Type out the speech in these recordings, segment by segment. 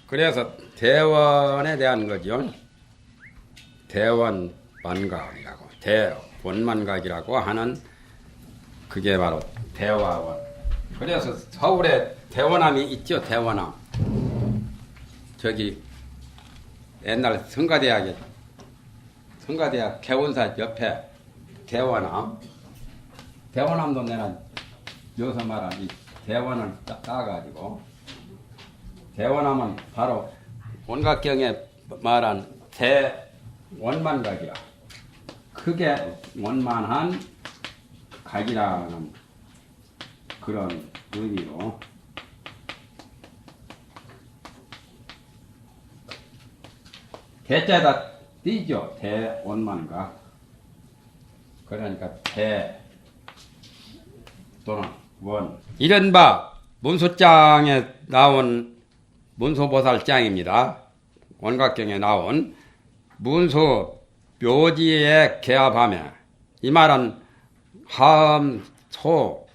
그래서 대원에 대한 거죠. 대원 만각이라고, 대원만각이라고 하는 그게 바로 대화원. 그래서 서울에 대원암이 있죠. 대원암. 저기 옛날 성가대학 개원사 옆에 대원암. 대원암도 내가 여기서 말한 이 대원을 따가지고, 대원암은 바로 원각경에 말한 대원만각이라, 크게 원만한 각이라는 그런 의미로 대자에다 띄죠. 대원만각. 그러니까 대 또는 원. 이른바 문수장에 나온 문수보살장입니다. 원각경에 나온 문수 묘지에 개합하며, 이 말은 하음 소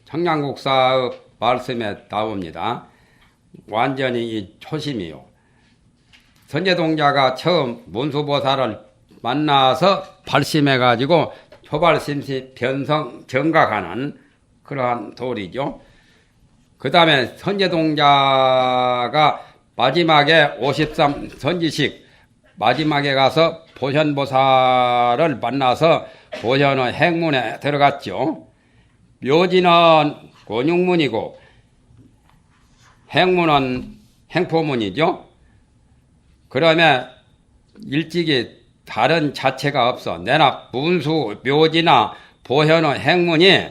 청량국사의 말씀에 나옵니다. 완전히 이 초심이요. 선제동자가 처음 문수보살을 만나서 발심해가지고 초발심시 변성 정각하는 그러한 도리죠. 그 다음에 선제동자가 마지막에 53 선지식 마지막에 가서 보현보살을 만나서 보현의 행문에 들어갔죠. 묘지는 권육문이고 행문은 행포문이죠. 그러면 일찍이 다른 자체가 없어. 내나 문수, 묘지나 보현의 행문이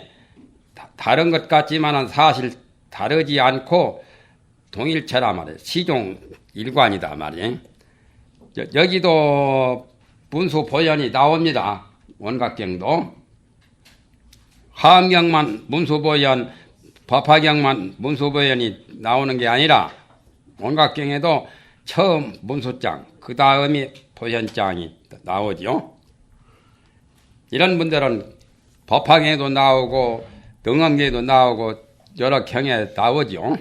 다른 것 같지만은 사실 다르지 않고 동일체라 말이에요. 시종 일관이다 말이에요. 여기도 문수 보현이 나옵니다. 원각경도. 하음경만 문수보현, 법화경만 문수보현이 나오는 게 아니라 원각경에도 처음 문수장, 그 다음이 보현장이 나오죠. 이런 분들은 법화경에도 나오고 등엄경에도 나오고 여러 경에 나오죠.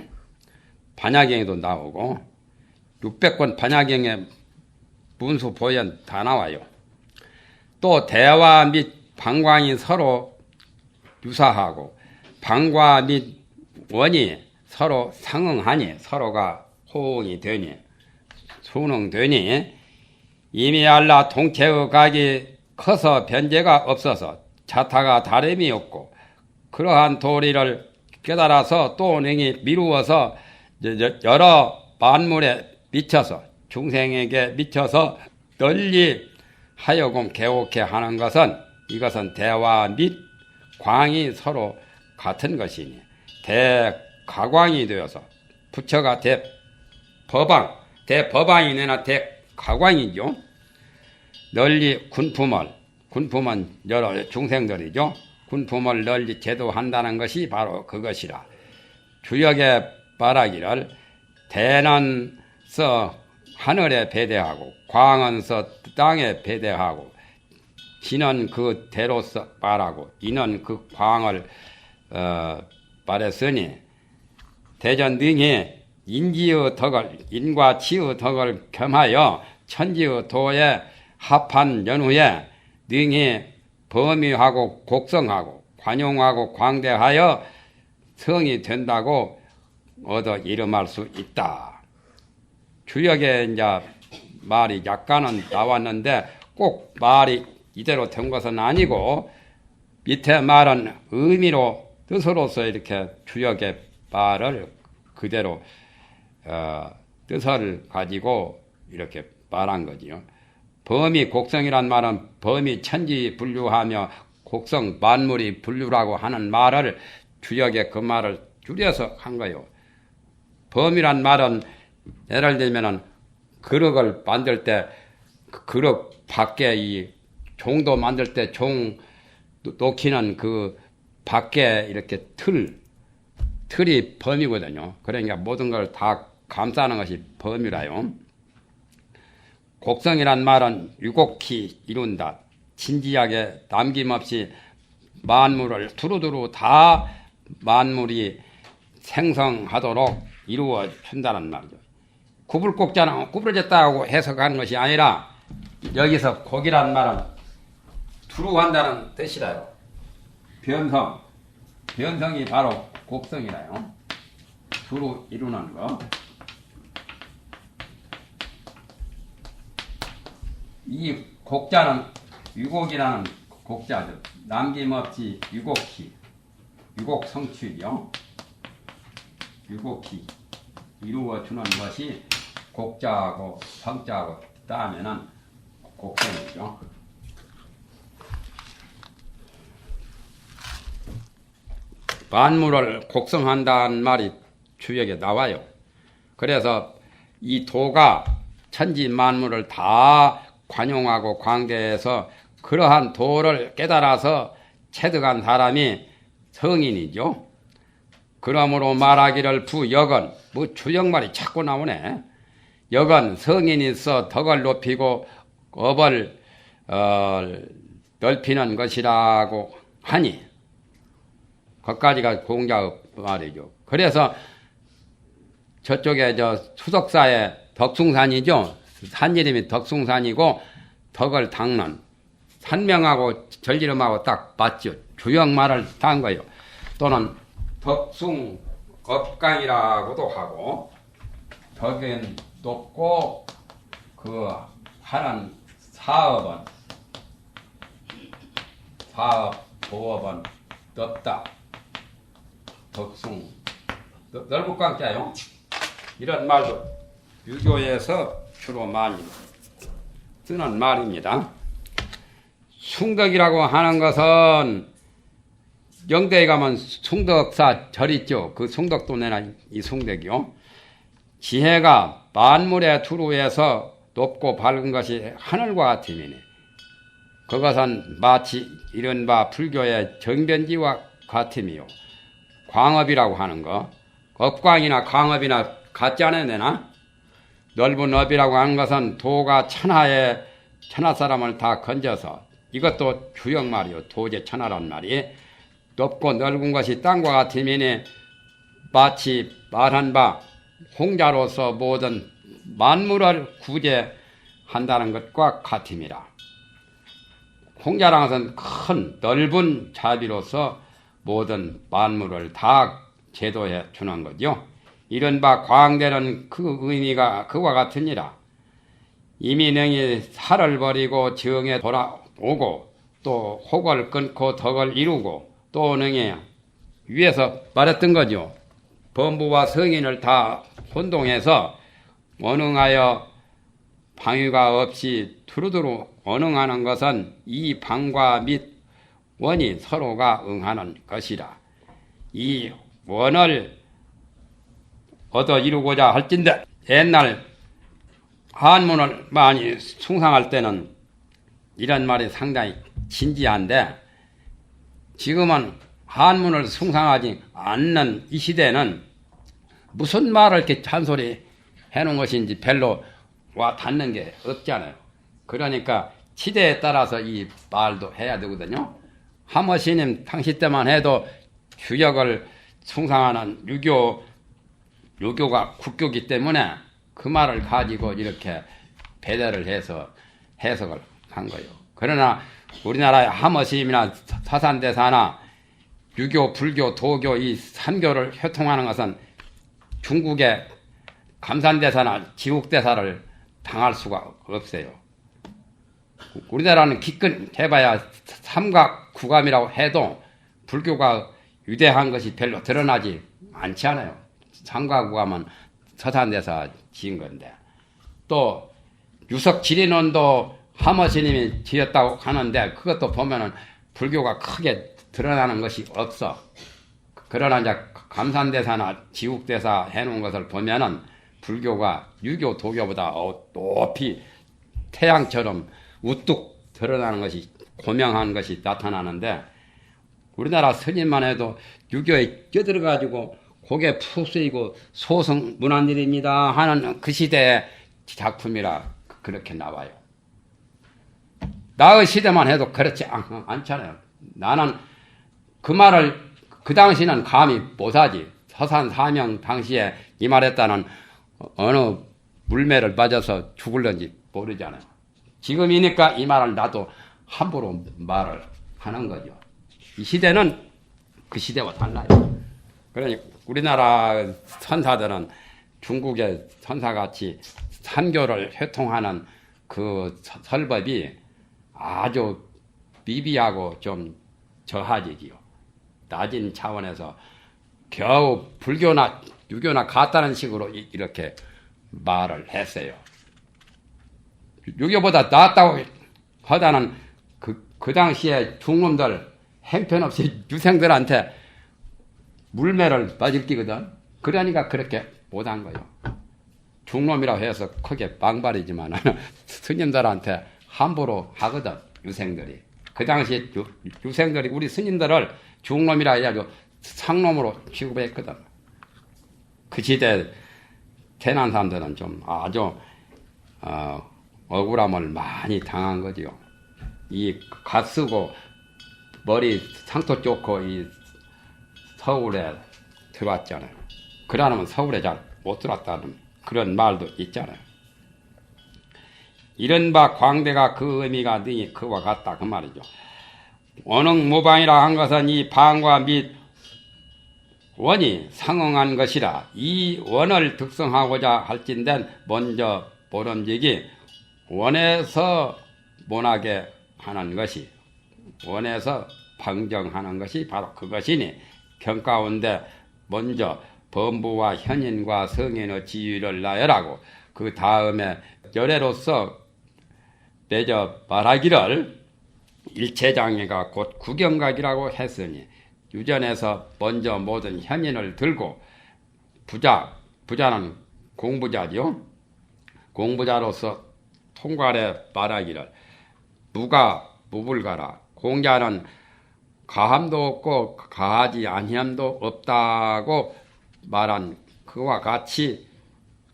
반야경에도 나오고 600권 반야경에 문수보현 다 나와요. 또 대화 및 방광이 서로 유사하고 방과 및 원이 서로 상응하니, 서로가 호응이 되니, 순응되니, 이미 알라 동체의 각이 커서 변제가 없어서 자타가 다름이 없고, 그러한 도리를 깨달아서 또 능히 미루어서 여러 만물에 미쳐서, 중생에게 미쳐서 널리 하여금 개옥해 하는 것은, 이것은 대화 및 광이 서로 같은 것이니 대가광이 되어서 부처가 대법왕이 내나 대가광이죠. 널리 군품은 여러 중생들이죠. 군품을 널리 제도한다는 것이 바로 그것이라. 주역에 말하기를 대는 서 하늘에 배대하고 광은 서 땅에 배대하고, 지는 그 대로서 말하고 이는 그 광을 말했으니, 대전 능히 인지의 덕을, 인과 치의 덕을 겸하여 천지의 도에 합한 연후에 능히 범위하고 곡성하고 관용하고 광대하여 성이 된다고 얻어 이름할 수 있다. 주역에 이제 말이 약간은 나왔는데 꼭 말이 이대로 된 것은 아니고, 밑에 말은 의미로 뜻으로서 이렇게 주역의 말을 그대로 뜻을 가지고 이렇게 말한 거지요. 범위 곡성이란 말은 범위 천지 분류하며 곡성 만물이 분류라고 하는 말을 주역의 그 말을 줄여서 한 거예요. 범위란 말은 예를 들면은 그릇을 만들 때 그릇 밖에 이 종도 만들 때 종 놓기는 그 밖에 이렇게 틀이 범위거든요. 그러니까 모든 걸 다 감싸는 것이 범위라요. 곡성이란 말은 유곡히 이룬다. 진지하게 남김없이 만물을 두루두루 다 만물이 생성하도록 이루어 준다는 말이죠. 구불곡자는 구부러졌다고 해석하는 것이 아니라 여기서 곡이란 말은 두루한다는 뜻이라요. 변성이 바로 곡성이라요. 두루 이루는 거. 이 곡자는 유곡이라는 곡자죠. 남김없이 유곡히, 유곡성취죠. 유곡히 이루어주는 것이 곡자하고 성자하고 따면은 곡성이죠. 만물을 곡성한다는 말이 주역에 나와요. 그래서 이 도가 천지 만물을 다 관용하고 관계해서 그러한 도를 깨달아서 체득한 사람이 성인이죠. 그러므로 말하기를 부역은, 뭐 주역말이 자꾸 나오네. 역은 성인이서 덕을 높이고 업을 넓히는 것이라고 하니, 거기까지가 공자의 말이죠. 그래서 저쪽에 수석사에 덕숭산이죠. 산 이름이 덕숭산이고 덕을 닦는 산명하고 절지름하고 딱 맞죠. 주역말을 딴 거예요. 또는 덕숭업강이라고도 하고, 덕은 높고 그 하는 사업, 보업은 넓다. 덕숭, 넓을광자요. 이런 말도 유교에서 주로 많이 쓰는 말입니다. 숭덕이라고 하는 것은 영대에 가면 숭덕사 절 있죠. 그 숭덕도 내나 이 숭덕이요. 지혜가 만물의 두루에서 높고 밝은 것이 하늘과 같음이니, 그것은 마치 이른바 불교의 정변지와 같음이요. 광업이라고 하는 거, 업광이나 광업이나 같지 않아야 되나? 넓은 업이라고 하는 것은 도가 천하 사람을 다 건져서, 이것도 주역말이요. 도제 천하란 말이 높고 넓은 것이 땅과 같으니 마치 말한 바 홍자로서 모든 만물을 구제한다는 것과 같음이라. 홍자라는 것은 큰 넓은 자비로서 모든 만물을 다 제도해 주는 거죠. 이른바 광대는 그 의미가 그와 같으니라. 이미 능히 살을 버리고 정에 돌아오고 또 혹을 끊고 덕을 이루고 또 능히 위에서 말했던 거죠. 범부와 성인을 다 혼동해서 원응하여 방위가 없이 두루두루 원응하는 것은 이 방과 및 원이 서로가 응하는 것이라. 이 원을 얻어 이루고자 할진대, 옛날 한문을 많이 숭상할 때는 이런 말이 상당히 진지한데, 지금은 한문을 숭상하지 않는 이 시대는 무슨 말을 이렇게 잔소리 해놓은 것인지 별로 와 닿는 게 없잖아요. 그러니까 시대에 따라서 이 말도 해야 되거든요. 하머스님 당시 때만 해도 주역을 숭상하는 유교가 국교기 때문에 그 말을 가지고 이렇게 배달을 해서 해석을 한 거예요. 그러나 우리나라의 하머스님이나 사산대사나 유교, 불교, 도교 이 3교를 효통하는 것은 중국의 감산대사나 지국대사를 당할 수가 없어요. 우리나라는 기껏 해봐야 삼각 구감이라고 해도 불교가 유대한 것이 별로 드러나지 않지 않아요. 삼각 구감은 서산대사 지은 건데, 또 유석 지린원도 하머스님이 지었다고 하는데 그것도 보면은 불교가 크게 드러나는 것이 없어. 그러나 이제 감산대사나 지국대사 해놓은 것을 보면은 불교가 유교, 도교보다 높이 태양처럼 우뚝 드러나는 것이, 고명한 것이 나타나는데, 우리나라 스님만 해도 유교에 껴들어가지고 고개 푹 쓰이고 소승 문안일입니다 하는 그 시대의 작품이라 그렇게 나와요. 나의 시대만 해도 그렇지 않잖아요. 나는 그 말을 그 당시는 감히 못하지. 서산 사명 당시에 이 말했다는 어느 물매를 맞아서 죽을런지 모르잖아요. 지금이니까 이 말을 나도 함부로 말을 하는 거죠. 이 시대는 그 시대와 달라요. 그러니까 우리나라 선사들은 중국의 선사같이 선교를 회통하는 그 설법이 아주 미비하고 좀 저하지요. 낮은 차원에서 겨우 불교나 유교나 같다는 식으로 이렇게 말을 했어요. 유교보다 낫다고 하다는 그 당시에 중놈들 행편없이 유생들한테 물매를 맞을 끼거든. 그러니까 그렇게 못한 거예요. 중놈이라고 해서 크게 빵발이지만 스님들한테 함부로 하거든. 유생들이. 그 당시 유생들이 우리 스님들을 중놈이라 해가지고 상놈으로 취급했거든. 그 시대 태어난 사람들은 좀 아주 억울함을 많이 당한 거지요. 이 갓 쓰고 머리 상토 좋고 이 서울에 들어왔잖아요. 그러면 서울에 잘 못 들어왔다는 그런 말도 있잖아요. 이른바 광대가 그 의미가 능히 그와 같다 그 말이죠. 원흥무방이라 한 것은 이 방과 및 원이 상응한 것이라 이 원을 득성하고자 할진된 먼저 보름직이 원에서 모나게 하는 것이 원에서 방정하는 것이 바로 그것이니 경가운데 먼저 범부와 현인과 성인의 지위를 나열하고 그 다음에 열애로서 맺어 말하기를 일체장애가 곧 구경각이라고 했으니 유전에서 먼저 모든 현인을 들고 부자는 공부자죠. 공부자로서 통괄에 말하기를 무불가라. 공자는 가함도 없고 가하지 아니함도 없다고 말한 그와 같이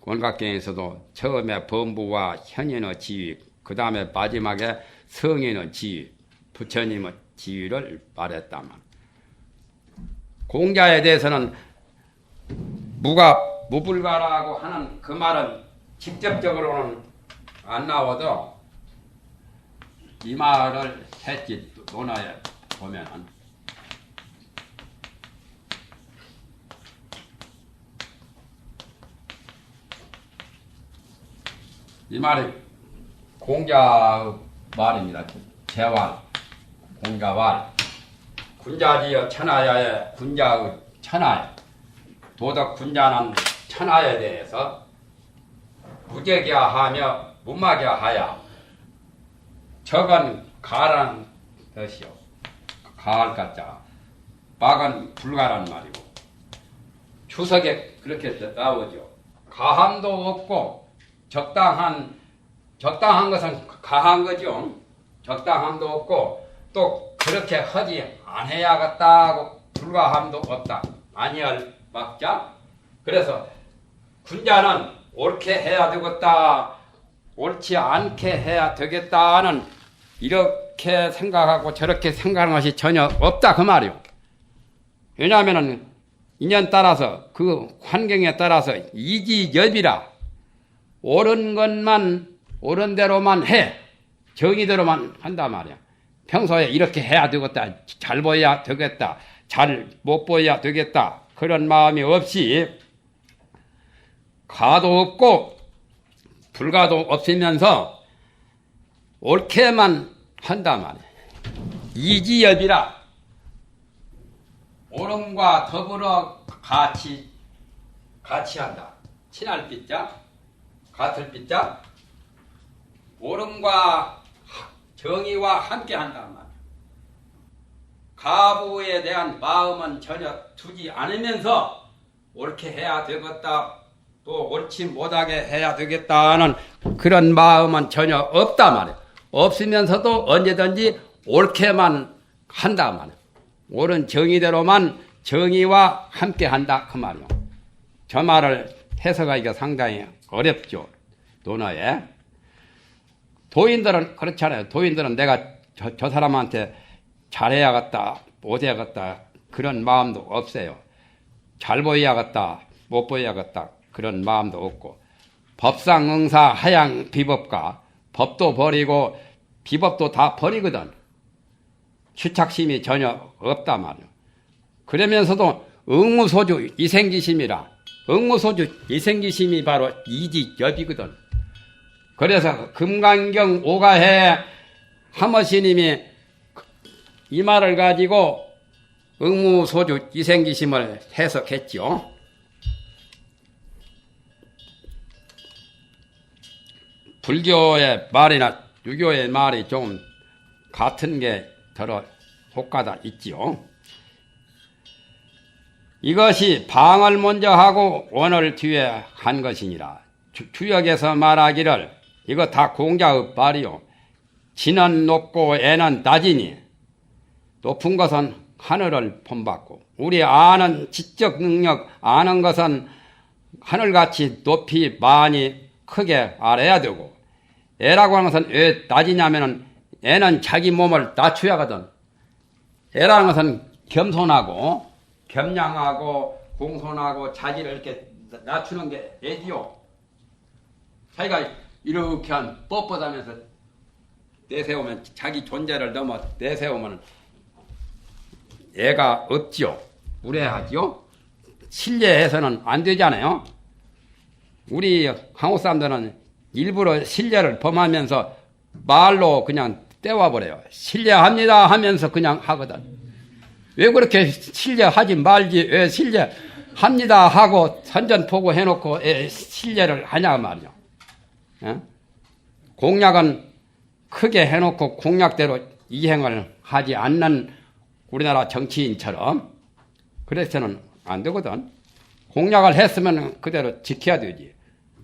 원각경에서도 처음에 범부와 현인의 지위, 그 다음에 마지막에 성인의 지위, 부처님의 지위를 말했다만 공자에 대해서는 무불가라고 하는 그 말은 직접적으로는 안 나와도 이 말을 했지. 논어에 보면은 이 말이 공자의 말입니다. 제왈, 공자왈. 군자지여 천하야의 군자의 천하에 도덕 군자는 천하에 대해서 무적이야 하며 무막이야 하야. 적은 가라는 뜻이요. 가할 가자. 막은 불가란 말이고. 추석에 그렇게 나오죠. 가함도 없고 적당한 것은 가한 거죠. 적당함도 없고 또 그렇게 하지 안해야겠다고 불가함도 없다. 아니할 막자. 그래서 군자는 옳게 해야 되겠다. 옳지 않게 해야 되겠다는 이렇게 생각하고 저렇게 생각하는 것이 전혀 없다 그 말이요. 왜냐하면 인연 따라서 그 환경에 따라서 이지여비라 옳은 것만 옳은 대로만 해 정의대로만 한단 말이야. 평소에 이렇게 해야 되겠다, 잘 보여야 되겠다, 잘 못 보여야 되겠다 그런 마음이 없이 가도 없고 불가도 없으면서 옳게만 한단 말이야. 이지여비라 옳음과 더불어 같이 한다. 친할 빗자 같을 빗자 옳음과 정의와 함께 한단 말이야. 가부에 대한 마음은 전혀 두지 않으면서 옳게 해야 되겠다, 또 옳지 못하게 해야 되겠다는 그런 마음은 전혀 없단 말이야. 없으면서도 언제든지 옳게만 한단 말이야. 옳은 정의대로만 정의와 함께 한다 그 말이야. 저 말을 해석하기가 상당히 어렵죠. 논어에. 도인들은 그렇잖아요. 도인들은 내가 저 사람한테 잘해야겠다, 못해야겠다 그런 마음도 없어요. 잘 보여야겠다, 못 보여야겠다 그런 마음도 없고 법상 응사 하양 비법가 법도 버리고 비법도 다 버리거든. 추착심이 전혀 없단 말이야. 그러면서도 응무소주 이생기심이라. 응무소주 이생기심이 바로 이지엽이거든. 그래서 금강경 오가해 하머스님이 이 말을 가지고 응무소주 이생기심을 해석했죠. 불교의 말이나 유교의 말이 좀 같은 게 더러 효과가 있지요. 이것이 방을 먼저 하고 원을 뒤에 한 것이니라. 주역에서 말하기를 이거 다 공자의 말이요. 지는 높고 애는 낮으니 높은 것은 하늘을 본받고 우리 아는 지적 능력 아는 것은 하늘같이 높이 많이 크게 알아야 되고 애라고 하는 것은 왜 낮이냐면은 애는 자기 몸을 낮춰야 하거든. 애라는 것은 겸손하고 겸양하고 공손하고 자기를 이렇게 낮추는 게 애지요. 자기가 이렇게 한 뻣뻣하면서 내세우면 자기 존재를 넘어 내세우면 애가 없지요. 우려하지요. 신뢰해서는 안 되잖아요. 우리 한국 사람들은 일부러 신뢰를 범하면서 말로 그냥 떼와버려요. 신뢰합니다 하면서 그냥 하거든. 왜 그렇게 신뢰하지 말지 왜 신뢰합니다 하고 선전포고 해놓고 왜 신뢰를 하냐 말이죠. 예? 공약은 크게 해놓고 공약대로 이행을 하지 않는 우리나라 정치인처럼 그래서는 안 되거든. 공약을 했으면 그대로 지켜야 되지.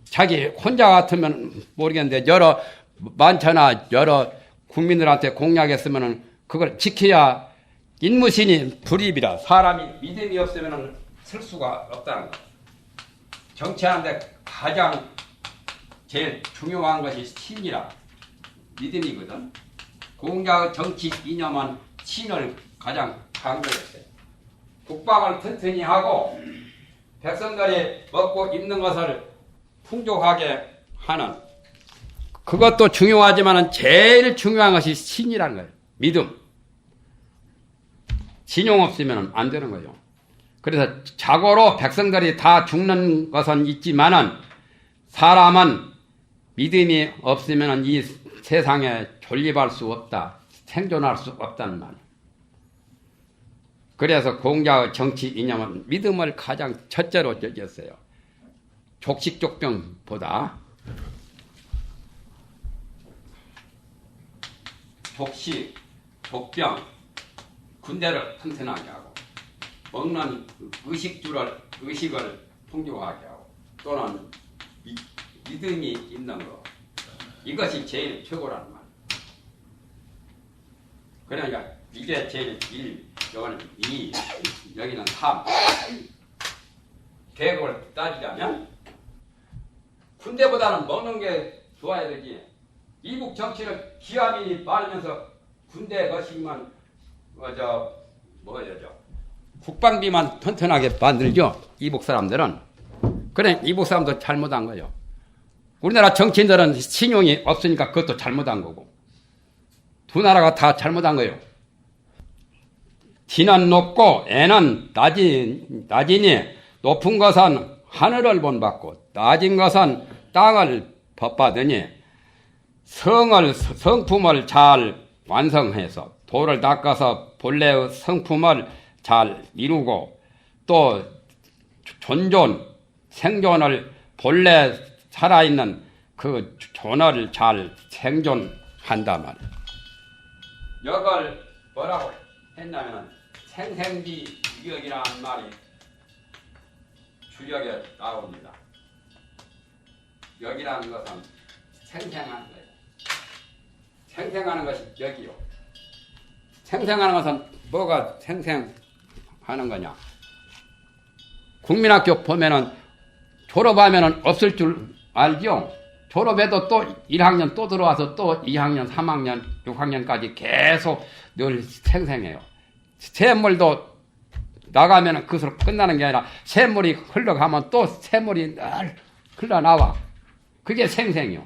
자기 혼자 같으면 모르겠는데 여러 많잖아. 여러 국민들한테 공약했으면 그걸 지켜야 인무신이 불입이라. 사람이 믿음이 없으면 쓸 수가 없다는 거. 정치하는데 가장 제일 중요한 것이 신이라. 믿음이거든. 공자의 정치 이념은 신을 가장 강조했어요. 국방을 튼튼히 하고 백성들이 먹고 입는 것을 풍족하게 하는 그것도 중요하지만 제일 중요한 것이 신이라는 거예요. 믿음. 신용 없으면 안 되는 거예요. 그래서 자고로 백성들이 다 죽는 것은 있지만은 사람은 믿음이 없으면 이 세상에 존립할 수 없다. 생존할 수 없다는 말이에요. 그래서 공자의 정치 이념은 믿음을 가장 첫째로 여겼어요. 족식족병보다 족식, 족병, 군대를 튼튼하게 하고 먹는 의식을 풍족하게 하고 또는 믿음이 있는 거 이것이 제일 최고라는 말. 그러니까 이게 제일 1, 여기는 2, 여기는 3. 계획을 따지자면 군대보다는 먹는 게 좋아야 되지. 이북 정치는 기아민이 많으면서 군대 것이만 국방비만 튼튼하게 만들죠. 이북 사람들은. 그래 이북 사람도 잘못한 거예요. 우리나라 정치인들은 신용이 없으니까 그것도 잘못한 거고 두 나라가 다 잘못한 거예요. 지는 높고 애는 낮으니 높은 것은 하늘을 본받고 낮은 것은 땅을 법받으니 성품을 잘 완성해서 도를 닦아서 본래의 성품을 잘 이루고 또 생존을 본래 살아있는 그 존을 잘 생존한단 말이에요. 이걸 뭐라고 했냐면 생생지역이라는 말이 주역에 나옵니다. 역이라는 것은 생생한 거예요. 생생하는 것이 역이요. 생생하는 것은 뭐가 생생하는 거냐. 국민학교 보면은 졸업하면은 없을 줄 알죠? 졸업해도 또 1학년 또 들어와서 또 2학년, 3학년, 6학년까지 계속 늘 생생해요. 샘물도 나가면은 그것으로 끝나는 게 아니라 샘물이 흘러가면 또 샘물이 늘 흘러나와. 그게 생생이요.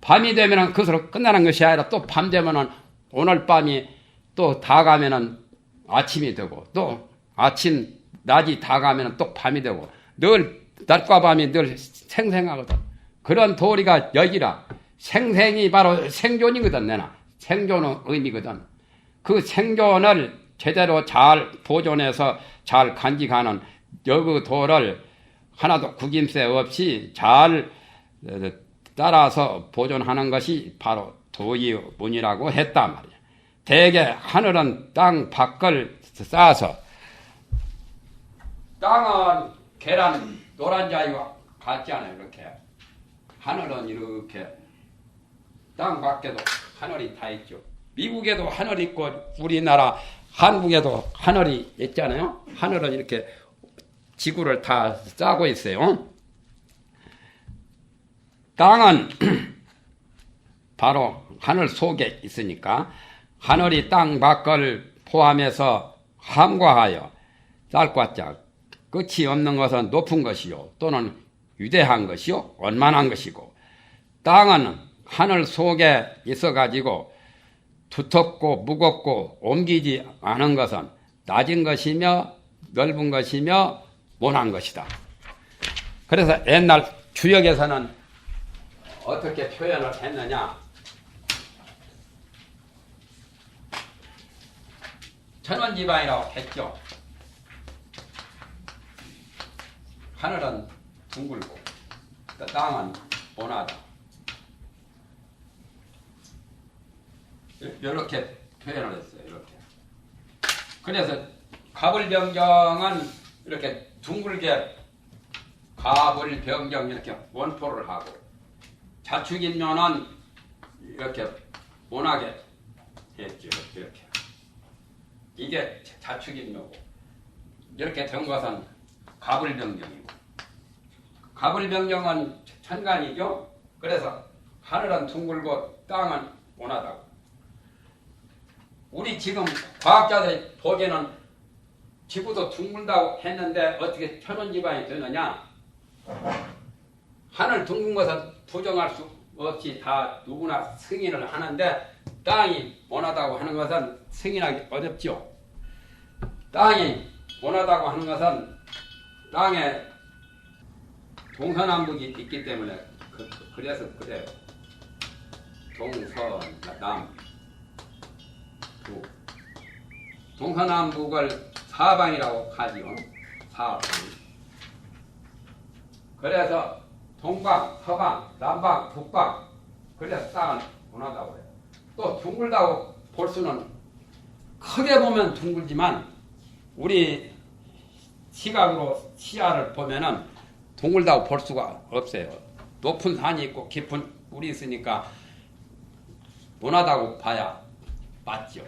밤이 되면은 그것으로 끝나는 것이 아니라 또 밤 되면은 오늘 밤이 또 다 가면은 아침이 되고 또 아침 낮이 다 가면은 또 밤이 되고 늘 낮과 밤이 늘 생생하거든. 그런 도리가 여기라. 생생이 바로 생존이거든. 내나 생존의 의미거든. 그 생존을 제대로 잘 보존해서 잘 간직하는 여그 도를 하나도 구김새 없이 잘 따라서 보존하는 것이 바로 도의 문이라고 했단 말이야. 대개 하늘은 땅 밖을 쌓아서 땅은 계란 노란자위와 같지 않아요. 이렇게 하늘은 이렇게 땅 밖에도 하늘이 다 있죠. 미국에도 하늘이 있고 우리나라 한국에도 하늘이 있잖아요. 하늘은 이렇게 지구를 다 짜고 있어요. 땅은 바로 하늘 속에 있으니까 하늘이 땅 밖을 포함해서 함과하여 쌀과 짝 끝이 없는 것은 높은 것이요 또는 위대한 것이요 원만한 것이고 땅은 하늘 속에 있어가지고 두텁고 무겁고 옮기지 않은 것은 낮은 것이며 넓은 것이며 모난 것이다. 그래서 옛날 주역에서는 어떻게 표현을 했느냐. 천원지방이라고 했죠. 하늘은 둥글고 땅은 모나다. 이렇게 표현을 했어요. 이렇게. 그래서 가불병정은 이렇게 둥글게 가불병정 이렇게 원포를 하고 자축인묘는 이렇게 모나게 했죠. 이렇게. 이게 자축인묘고 이렇게 된 것은 가불병정이고 가불병정은 천간이죠. 그래서 하늘은 둥글고 땅은 모나다고. 우리 지금 과학자들이 보기에는 지구도 둥글다고 했는데 어떻게 천원지방이 되느냐. 하늘 둥근 것은 부정할 수 없이 다 누구나 승인을 하는데 땅이 모나다고 하는 것은 승인하기 어렵죠. 땅이 모나다고 하는 것은 땅에 동서남북이 있기 때문에 그래서 그래요. 동서남 동서남북을 사방이라고 하지요. 사방. 그래서 동방, 서방, 남방, 북방. 그래서 땅은 모나다고 해요. 또 둥글다고 볼 수는 크게 보면 둥글지만 우리 시각으로 시야를 보면은 둥글다고 볼 수가 없어요. 높은 산이 있고 깊은 물이 있으니까 모나다고 봐야 맞죠.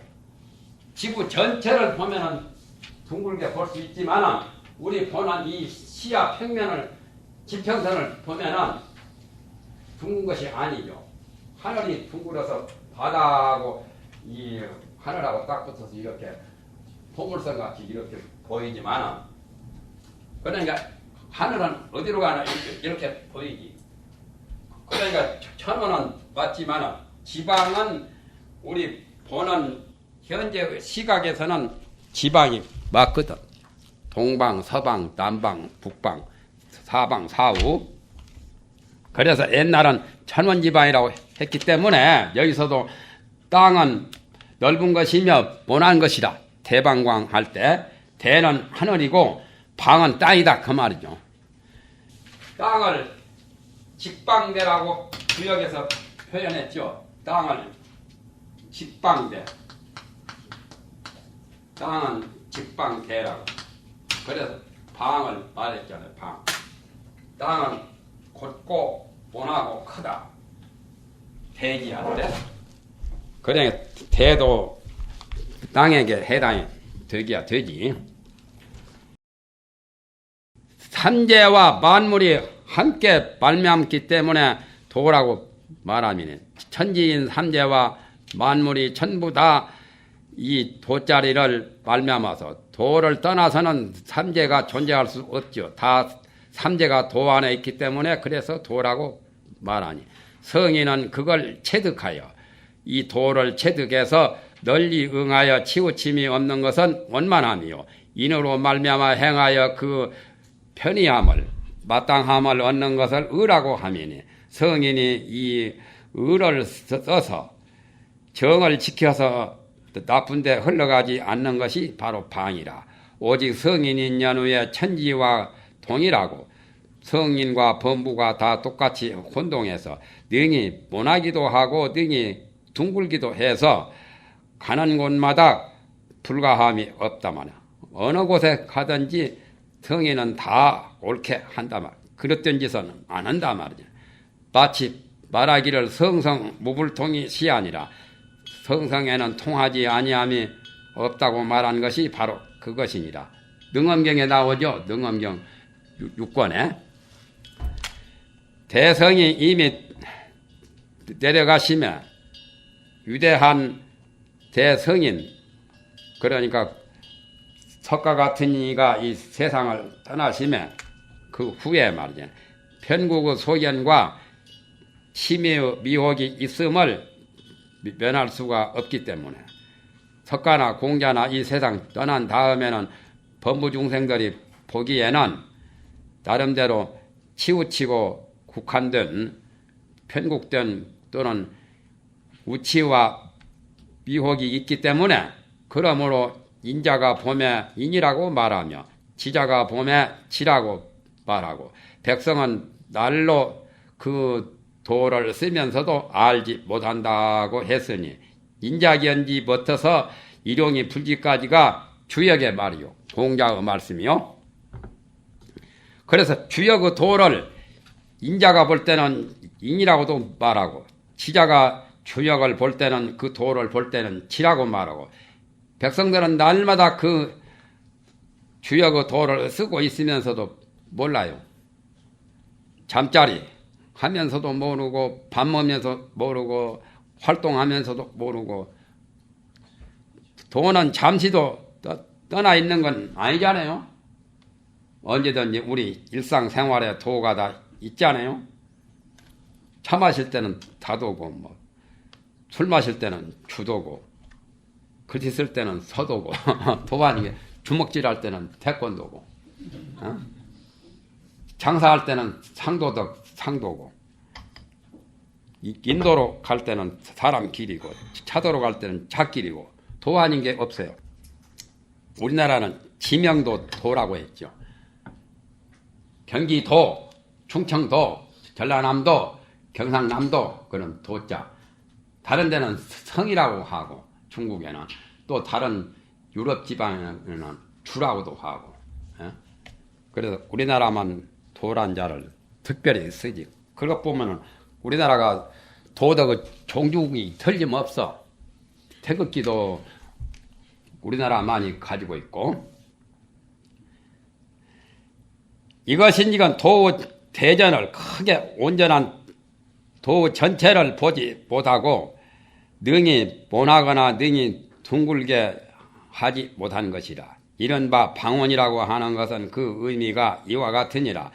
지구 전체를 보면은 둥글게 볼 수 있지만 우리 보는 이 시야 평면을 지평선을 보면은 둥근 것이 아니죠. 하늘이 둥글어서 바다하고 이 하늘하고 딱 붙어서 이렇게 포물선 같이 이렇게 보이지만 그러니까 하늘은 어디로 가나 이렇게 보이지. 그러니까 천원은 맞지만 지방은 우리 보는 현재 시각에서는 지방이 맞거든. 동방, 서방, 남방, 북방, 사방, 사우. 그래서 옛날은 천원지방이라고 했기 때문에 여기서도 땅은 넓은 것이며 모난 것이다. 대방광 할 때 대는 하늘이고 방은 땅이다 그 말이죠. 땅을 직방대라고 구역에서 표현했죠. 땅을 직방대. 땅은 직방대라고. 그래서 방을 말했잖아요. 방. 땅은 곧고 모나고 크다. 대기할 때. 그러니까 대도 땅에게 해당이 되기야 되지. 삼재와 만물이 함께 말미암기 때문에 도라고 말하면 천지인 삼재와 만물이 전부 다 이 도자리를 말미암아서 도를 떠나서는 삼재가 존재할 수 없죠. 다 삼재가 도 안에 있기 때문에 그래서 도라고 말하니 성인은 그걸 체득하여 이 도를 체득해서 널리 응하여 치우침이 없는 것은 원만함이요 인으로 말미암아 행하여 그 편의함을 마땅함을 얻는 것을 의라고 하미니 성인이 이 의를 써서 정을 지켜서 나쁜데 흘러가지 않는 것이 바로 방이라. 오직 성인인 연후에 천지와 동일하고 성인과 범부가 다 똑같이 혼동해서 능히 모나기도 하고 능히 둥글기도 해서 가는 곳마다 불가함이 없다마나 어느 곳에 가든지 성인은 다 옳게 한다 말. 그릇된 짓은 안 한다 말이죠. 마치 말하기를 성성 무불통이 시아니라. 성성에는 통하지 아니함이 없다고 말한 것이 바로 그것이니라. 능엄경에 나오죠. 능엄경 6권에 대성이 이미 내려가시며 위대한 대성인 그러니까 석가 같은 이가 이 세상을 떠나시며 그 후에 말이죠. 편국의 소견과 치매의 미혹이 있음을 면할 수가 없기 때문에 석가나 공자나 이 세상 떠난 다음에는 범부 중생들이 보기에는 나름대로 치우치고 국한된 편국된 또는 우치와 미혹이 있기 때문에 그러므로 인자가 봄에 인이라고 말하며 지자가 봄에 지라고 말하고 백성은 날로 그 도를 쓰면서도 알지 못한다고 했으니 인자견지 버텨서 일용이 불지까지가 주역의 말이요. 공자의 말씀이요. 그래서 주역의 도를 인자가 볼 때는 인이라고도 말하고 지자가 주역을 볼 때는 그 도를 볼 때는 지라고 말하고 백성들은 날마다 그 주역의 도를 쓰고 있으면서도 몰라요. 잠자리 하면서도 모르고 밥 먹으면서 모르고 활동하면서도 모르고 도는 잠시도 떠나 있는 건 아니잖아요. 언제든지 우리 일상생활에 도가 다 있잖아요. 차 마실 때는 다도고 뭐 술 마실 때는 주도고 글씨 쓸 때는 서도고 도반이게 주먹질할 때는 태권도고 장사할 때는 상도덕 상도고 인도로 갈 때는 사람 길이고 차도로 갈 때는 차길이고 도 아닌 게 없어요. 우리나라는 지명도 도라고 했죠. 경기도, 충청도, 전라남도, 경상남도 그런 도자. 다른 데는 성이라고 하고 중국에는 또 다른 유럽 지방에는 주라고도 하고 그래서 우리나라만 도란 자를 특별히 쓰지. 그것 보면은 우리나라가 도덕의 종족이 틀림없어. 태극기도 우리나라만이 가지고 있고 이것인지건 도 대전을 크게 온전한 도 전체를 보지 못하고 능히 모나거나 능히 둥글게 하지 못한 것이라. 이른바 방언이라고 하는 것은 그 의미가 이와 같으니라.